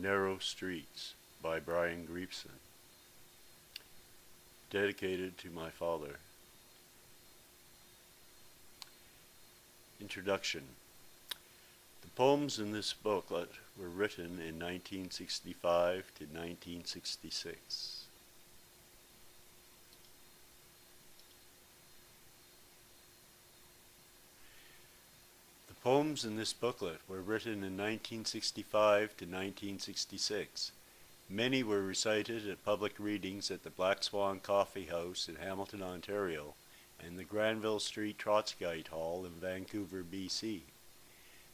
Narrow Streets by Brian Grieveson. Dedicated to my father. Introduction. The poems in this booklet were written in 1965 to 1966. The poems in this booklet were written in 1965 to 1966. Many were recited at public readings at the Black Swan Coffee House in Hamilton, Ontario, and the Granville Street Trotskyite Hall in Vancouver, BC.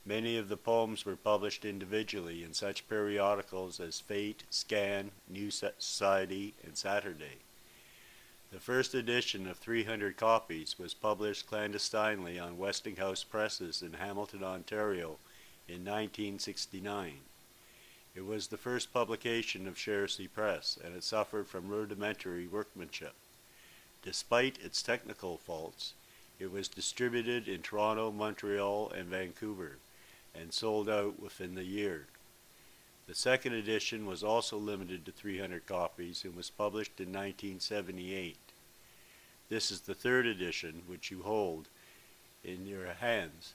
Many of the poems were published individually in such periodicals as Fate, Scan, New Society, and Saturday. The first edition of 300 copies was published clandestinely on Westinghouse Presses in Hamilton, Ontario in 1969. It was the first publication of Chertsey Press, and it suffered from rudimentary workmanship. Despite its technical faults, it was distributed in Toronto, Montreal, and Vancouver, and sold out within the year. The second edition was also limited to 300 copies and was published in 1978. This is the third edition, which you hold in your hands.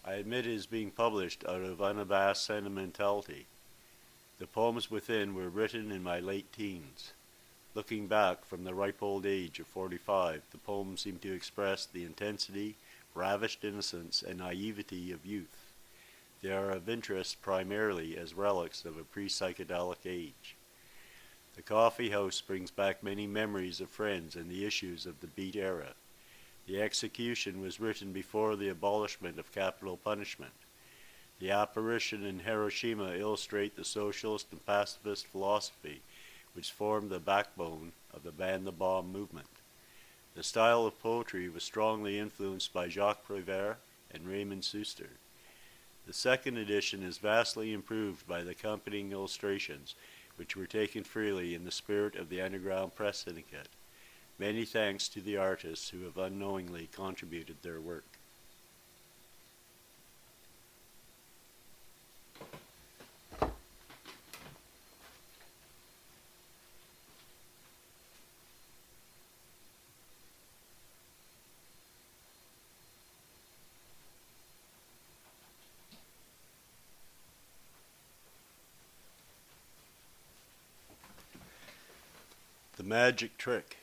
I admit it is being published out of unabashed sentimentality. The poems within were written in my late teens. Looking back from the ripe old age of 45, the poems seem to express the intensity, ravished innocence, and naivety of youth. They are of interest primarily as relics of a pre-psychedelic age. The coffee house brings back many memories of friends and the issues of the Beat era. The execution was written before the abolishment of capital punishment. The apparition in Hiroshima illustrate the socialist and pacifist philosophy which formed the backbone of the Ban the Bomb movement. The style of poetry was strongly influenced by Jacques Prévert and Raymond Schuster. The second edition is vastly improved by the accompanying illustrations, which were taken freely in the spirit of the Underground Press Syndicate. Many thanks to the artists who have unknowingly contributed their work. The Magic Trick.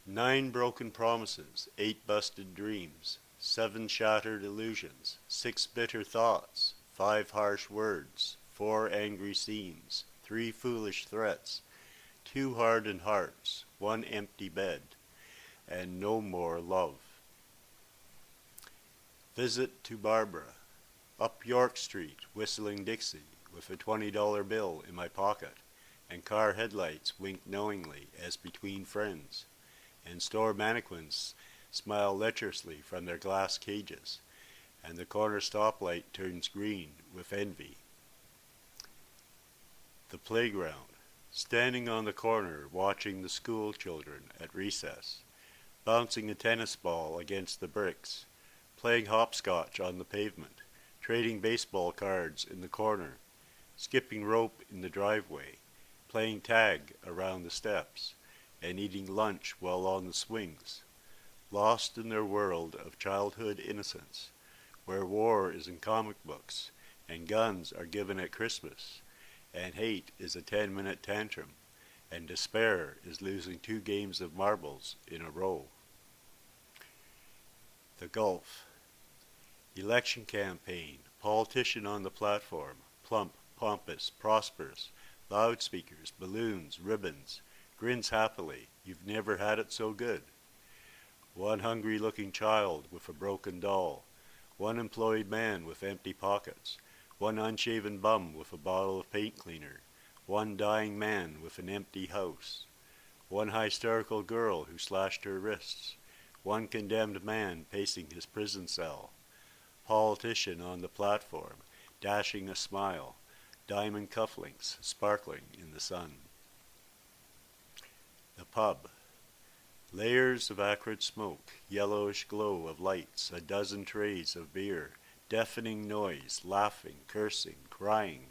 9 broken promises, 8 busted dreams, 7 shattered illusions, 6 bitter thoughts, 5 harsh words, 4 angry scenes, 3 foolish threats, 2 hardened hearts, 1 empty bed, and no more love. Visit to Barbara. Up York Street, whistling Dixie, with a $20 bill in my pocket, and car headlights wink knowingly as between friends, and store mannequins smile lecherously from their glass cages, and the corner stoplight turns green with envy. The playground. Standing on the corner watching the school children at recess, bouncing a tennis ball against the bricks, playing hopscotch on the pavement, trading baseball cards in the corner, skipping rope in the driveway, playing tag around the steps, and eating lunch while on the swings, lost in their world of childhood innocence, where war is in comic books, and guns are given at Christmas, and hate is a 10-minute tantrum, and despair is losing 2 games of marbles in a row. The Gulf. Election campaign, politician on the platform, plump, pompous, prosperous, loudspeakers, balloons, ribbons, grins happily, you've never had it so good. 1 hungry-looking child with a broken doll, 1 employed man with empty pockets, 1 unshaven bum with a bottle of paint cleaner, 1 dying man with an empty house, 1 hysterical girl who slashed her wrists, 1 condemned man pacing his prison cell, politician on the platform, dashing a smile, diamond cufflinks sparkling in the sun. The pub. Layers of acrid smoke, yellowish glow of lights, a dozen trays of beer, deafening noise, laughing, cursing, crying,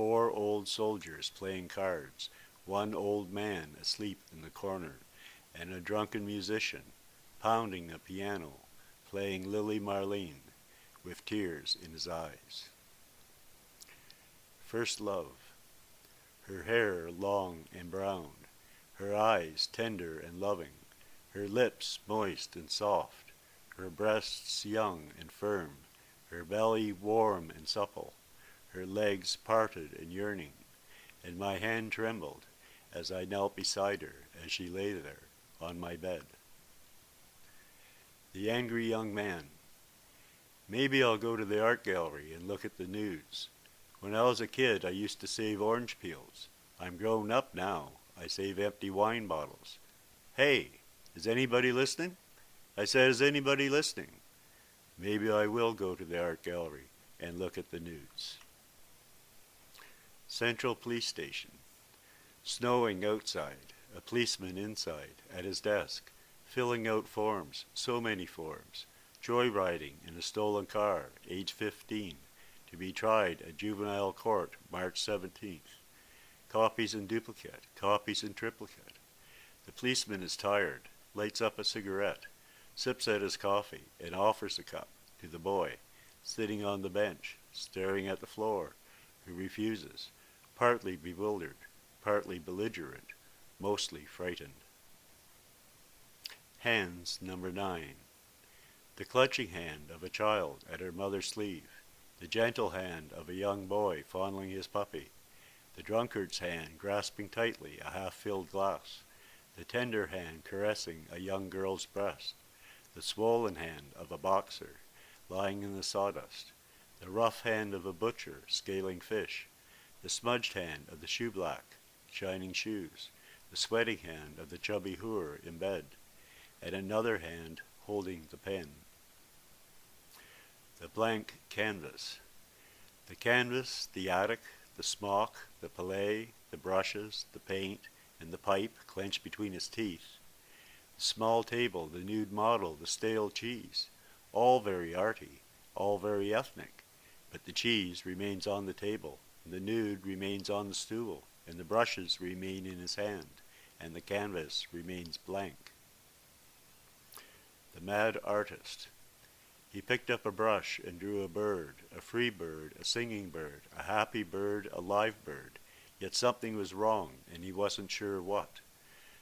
4 old soldiers playing cards, one old man asleep in the corner, and a drunken musician pounding a piano, playing Lily Marlene, with tears in his eyes. First love. Her hair long and brown, her eyes tender and loving, her lips moist and soft, her breasts young and firm, her belly warm and supple, her legs parted and yearning, and my hand trembled as I knelt beside her as she lay there on my bed. The angry young man. Maybe I'll go to the art gallery and look at the nudes. When I was a kid, I used to save orange peels. I'm grown up now. I save empty wine bottles. Hey, is anybody listening? I said, is anybody listening? Maybe I will go to the art gallery and look at the nudes. Central Police Station. Snowing outside, a policeman inside, at his desk, filling out forms, so many forms. Joyriding in a stolen car, age 15, to be tried at juvenile court March 17th. Copies in duplicate, copies in triplicate. The policeman is tired, lights up a cigarette, sips at his coffee, and offers a cup to the boy, sitting on the bench, staring at the floor, who refuses, partly bewildered, partly belligerent, mostly frightened. Hands number 9. The clutching hand of a child at her mother's sleeve, the gentle hand of a young boy fondling his puppy, the drunkard's hand grasping tightly a half-filled glass, the tender hand caressing a young girl's breast, the swollen hand of a boxer lying in the sawdust, the rough hand of a butcher scaling fish, the smudged hand of the shoeblack shining shoes, the sweating hand of the chubby whore in bed, and another hand holding the pen. The blank canvas. The canvas, the attic, the smock, the palette, the brushes, the paint, and the pipe clenched between his teeth. The small table, the nude model, the stale cheese, all very arty, all very ethnic, but the cheese remains on the table, and the nude remains on the stool, and the brushes remain in his hand, and the canvas remains blank. The mad artist. He picked up a brush and drew a bird, a free bird, a singing bird, a happy bird, a live bird, yet something was wrong, and he wasn't sure what.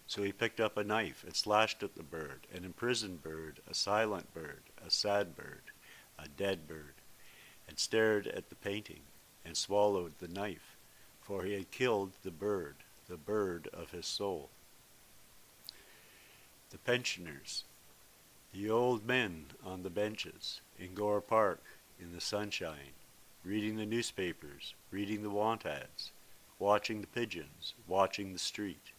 So he picked up a knife and slashed at the bird, an imprisoned bird, a silent bird, a sad bird, a dead bird, and stared at the painting, and swallowed the knife, for he had killed the bird of his soul. The pensioners. The old men on the benches in Gore Park in the sunshine, reading the newspapers, reading the want ads, watching the pigeons, watching the street.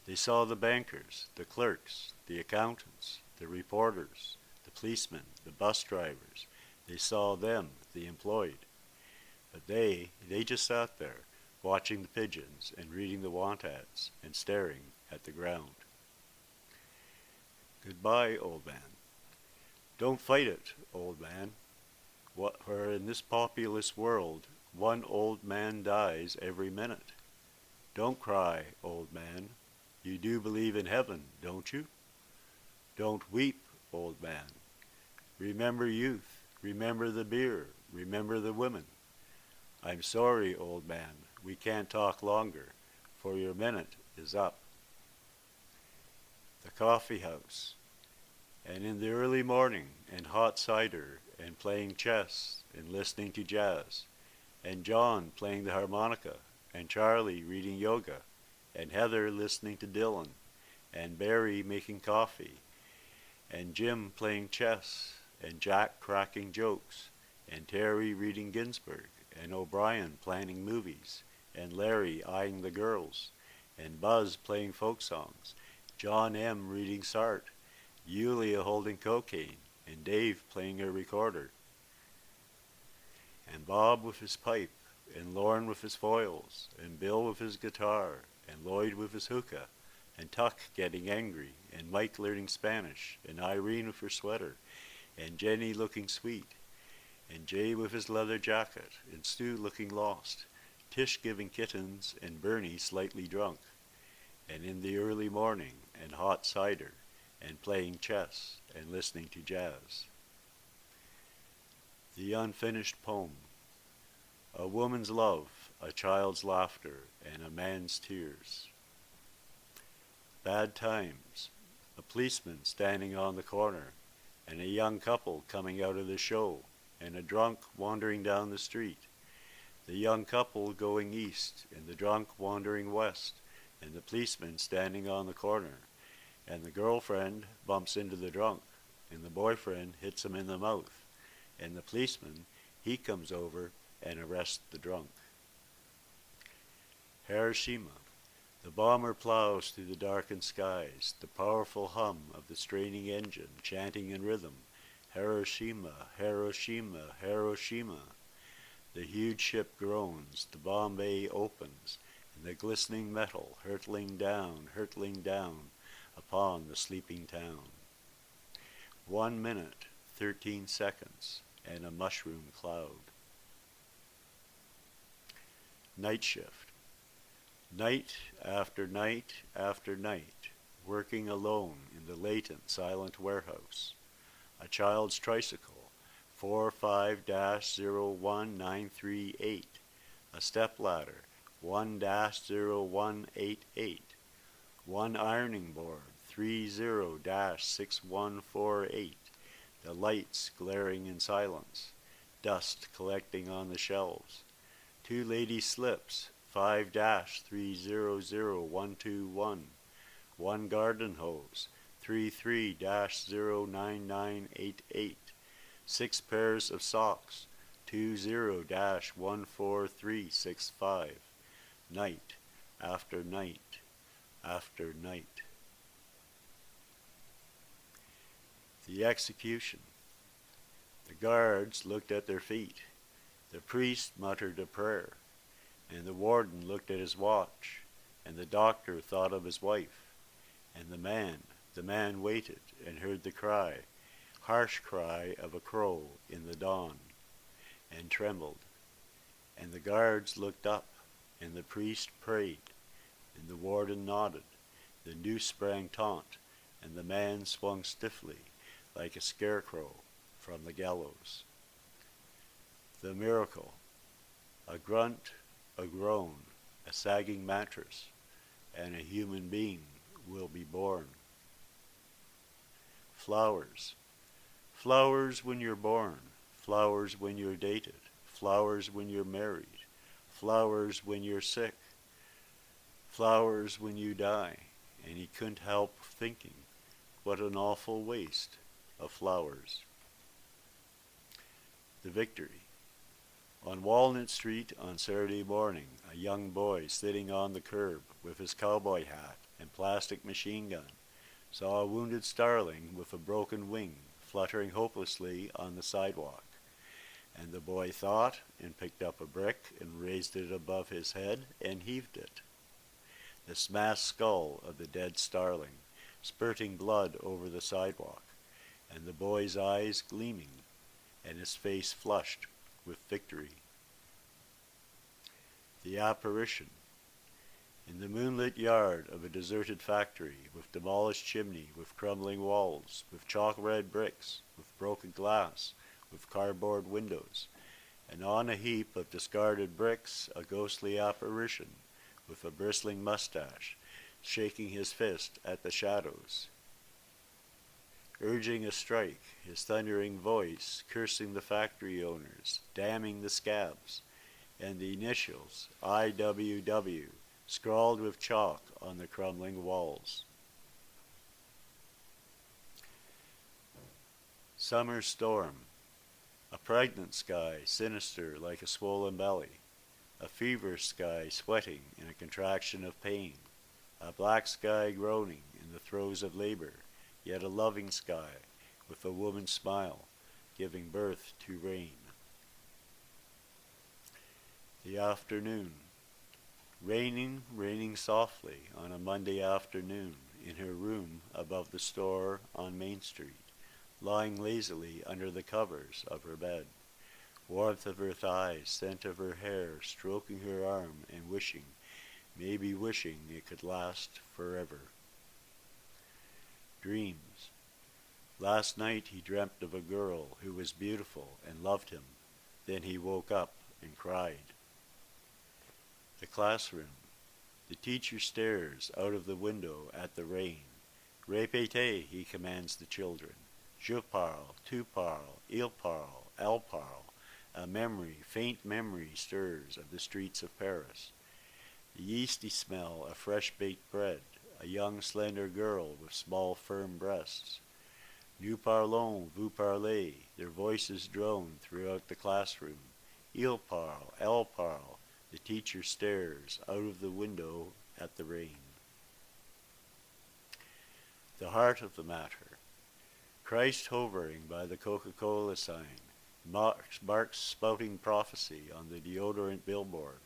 They saw the bankers, the clerks, the accountants, the reporters, the policemen, the bus drivers. They saw them, the employed. But they just sat there, watching the pigeons and reading the want ads and staring at the ground. Goodbye, old man. Don't fight it, old man. For in this populous world, one old man dies every minute. Don't cry, old man. You do believe in heaven, don't you? Don't weep, old man. Remember youth, remember the beer, remember the women. I'm sorry, old man, we can't talk longer, for your minute is up. The coffee house. And in the early morning, and hot cider, and playing chess, and listening to jazz, and John playing the harmonica, and Charlie reading yoga, and Heather listening to Dylan, and Barry making coffee, and Jim playing chess, and Jack cracking jokes, and Terry reading Ginsberg, and O'Brien planning movies, and Larry eyeing the girls, and Buzz playing folk songs, John M. reading Sartre, Yulia holding cocaine, and Dave playing a recorder, and Bob with his pipe, and Lorne with his foils, and Bill with his guitar, and Lloyd with his hookah, and Tuck getting angry, and Mike learning Spanish, and Irene with her sweater, and Jenny looking sweet, and Jay with his leather jacket, and Stu looking lost, Tish giving kittens and Bernie slightly drunk, and in the early morning and hot cider, and playing chess and listening to jazz. The unfinished poem. A woman's love, a child's laughter, and a man's tears. Bad times. A policeman standing on the corner, and a young couple coming out of the show, and a drunk wandering down the street. The young couple going east, and the drunk wandering west, and the policeman standing on the corner, and the girlfriend bumps into the drunk, and the boyfriend hits him in the mouth, and the policeman, he comes over and arrests the drunk. Hiroshima. The bomber plows through the darkened skies, the powerful hum of the straining engine chanting in rhythm, Hiroshima, Hiroshima, Hiroshima. The huge ship groans, the bomb bay opens, and the glistening metal hurtling down upon the sleeping town. 1 minute, 13 seconds, and a mushroom cloud. Night shift. Night after night after night, working alone in the latent, silent warehouse. A child's tricycle, 45-01938. A stepladder, 1-0188. One ironing board, 30-6148. The lights glaring in silence. Dust collecting on the shelves. 2 lady slips, 5-300121. One garden hose, 33-09988. 6 pairs of socks, 20-14365. Night after night after night. The execution. The guards looked at their feet. The priest muttered a prayer, and the warden looked at his watch, and the doctor thought of his wife, and the man waited and heard the cry, harsh cry of a crow in the dawn, and trembled. And the guards looked up, and the priest prayed, and the warden nodded, the noose sprang taut, and the man swung stiffly, like a scarecrow, from the gallows. The miracle. A grunt, a groan, a sagging mattress, and a human being will be born. Flowers. Flowers when you're born, flowers when you're dated, flowers when you're married, flowers when you're sick, flowers when you die. And he couldn't help thinking, what an awful waste of flowers. The victory. On Walnut Street on Saturday morning, a young boy sitting on the curb with his cowboy hat and plastic machine gun saw a wounded starling with a broken wing fluttering hopelessly on the sidewalk. And the boy thought and picked up a brick and raised it above his head and heaved it. The smashed skull of the dead starling, spurting blood over the sidewalk, and the boy's eyes gleaming, and his face flushed with victory. The apparition. In the moonlit yard of a deserted factory, with demolished chimney, with crumbling walls, with chalk-red bricks, with broken glass, with cardboard windows, and on a heap of discarded bricks, a ghostly apparition, with a bristling mustache, shaking his fist at the shadows, urging a strike, his thundering voice cursing the factory owners, damning the scabs, and the initials IWW scrawled with chalk on the crumbling walls. Summer storm. A pregnant sky, sinister like a swollen belly. A feverish sky sweating in a contraction of pain. A black sky groaning in the throes of labor, yet a loving sky with a woman's smile, giving birth to rain. The afternoon. Raining softly on a Monday afternoon in her room above the store on Main Street, lying lazily under the covers of her bed, warmth of her thighs, scent of her hair, stroking her arm and wishing, maybe wishing it could last forever. Dreams. Last night he dreamt of a girl who was beautiful and loved him. Then he woke up and cried. The classroom. The teacher stares out of the window at the rain. Répétez, he commands the children. Je parle, tu parles, il parle, elle parle. A memory, faint memory stirs of the streets of Paris. The yeasty smell of fresh baked bread, a young slender girl with small firm breasts. Nous parlons, vous parlez, their voices drone throughout the classroom. Il parle, elle parle, the teacher stares out of the window at the rain. The heart of the matter. Christ hovering by the Coca-Cola sign, Marx spouting prophecy on the deodorant billboard,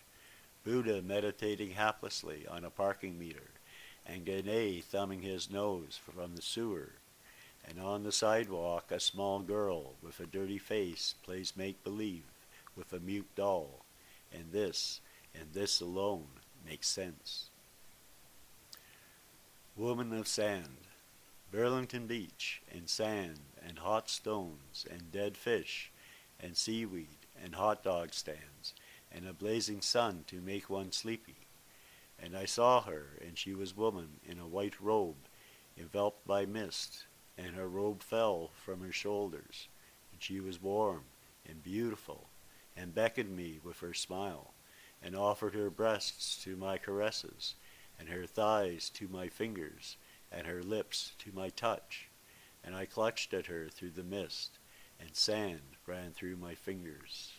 Buddha meditating haplessly on a parking meter, and Gane thumbing his nose from the sewer, and on the sidewalk a small girl with a dirty face plays make-believe with a mute doll, and this alone makes sense. Woman of sand. Burlington Beach, and sand, and hot stones, and dead fish, and seaweed, and hot dog stands, and a blazing sun to make one sleepy. And I saw her, and she was woman in a white robe, enveloped by mist, and her robe fell from her shoulders, and she was warm and beautiful, and beckoned me with her smile, and offered her breasts to my caresses, and her thighs to my fingers, and her lips to my touch, and I clutched at her through the mist, and sand ran through my fingers.